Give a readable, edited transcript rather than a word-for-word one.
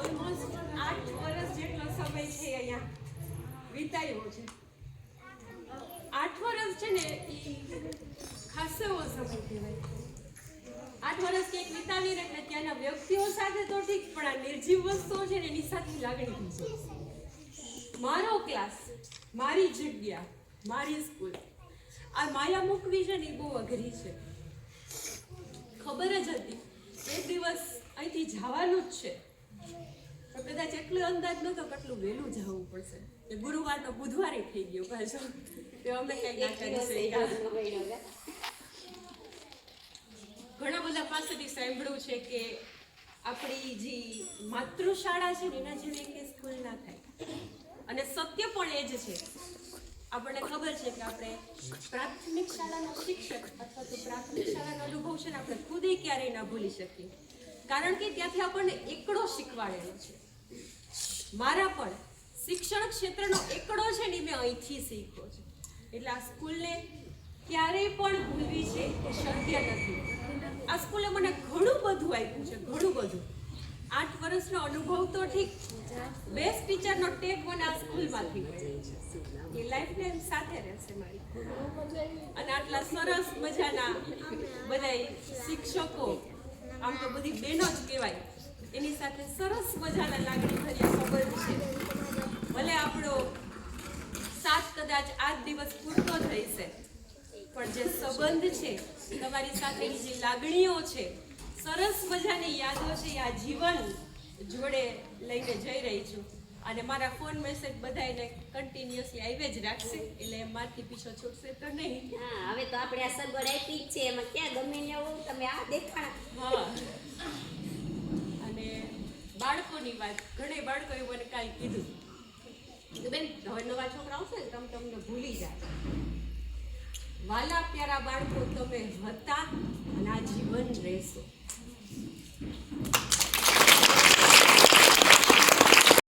Almost 8 વર્ષ જેટલો સમય છે અહીંયા વિતાયો છે. 8 વર્ષ છે ને એ ખાસો એવો સમય કહેવાય. 8 વર્ષ ક્યાંક વિતાવી ને એટલે ત્યાંના વ્યક્તિઓ સાથે તો ઠીક, પણ આ નિર્જીવ વસ્તુઓ છે ને એની સાથે લાગણી થઈ જાય. મારો ક્લાસ, મારી જગ્યા, મારી સ્કૂલ, આ માયા મૂકવી છે ને એ બહુ અઘરી છે. ખબર જ હતી એક દિવસ અહીંથી જવાનું જ છે, પણ કદાચ એટલો અંદાજ નહોતો કેટલું વહેલું જવું પડશે. કે ગુરુવારનો બુધવારે થઈ ગયો પાછો, તો અમે કંઈ ના કરી શક્યા. ઘણા બધા પાસેથી સાંભળ્યું છે કે આપણી જે માતૃશાળા છે ને એના જેવી કે સ્કૂલ ના થાય. અને સત્ય પણ એ જ છે. આપણને ખબર છે કે આપણે પ્રાથમિક શાળાનો શિક્ષક અથવા તો પ્રાથમિક શાળાનો અનુભવ છે ને આપણે ખુદ ક્યારેય ના ભૂલી શકીએ, કારણ કે ત્યાંથી આપણને એકડો શીખવાડેલો છે. મારા પણ શિક્ષણ ક્ષેત્રનો એકડો છે ને મેં અહીંથી શીખ્યો છે. એટલે આ સ્કૂલને ક્યારેય પણ ભૂલવી છે એ શક્ય નથી. આ સ્કૂલે મને ઘણું બધું આપ્યું છે, ઘણું બધું. 8 વર્ષનો અનુભવ તો ઠીક, બેસ્ટ ટીચરનો ટેગ મને આ સ્કૂલમાંથી મળ્યો છે. એ લાઈફ ટાઈમ સાથે રહેશે મારી. અને આટલા સરસ મજાના બધા શિક્ષકો, આમ તો બધી બહેનો જ કહેવાય, એની સાથે સરસ મજાના લાગણી ભર્યા સંબંધ છે. ભલે આપણો સાથ કદાચ આ જ દિવસ પૂરતો જ રહેશે, પણ જે સંબંધ છે, તમારી સાથેની જે લાગણીઓ છે, સરસ મજાની યાદો છે, આ જીવન જોડે લઈને જઈ રહી છું. અને મારા ફોન મેસેજ બધાને કન્ટિન્યુઅસલી આવી જ રાખશે, એટલે મારથી પીછો છૂટશે તો નહીં. હા, હવે તો આપણે આ સગવડ આપી જ છે, એમાં ક્યાં ગમે ને એવું તમે આ દેખાણા. હા. અને બાળકોની વાત, ઘણા બાળકોએ મને કાંઈ કીધું બેન, હવે નવા છોકરા આવશે ને તમે તમને ભૂલી જાય. વાલા પ્યારા બાળકો તમે હતા અને આ જીવન રહેશો.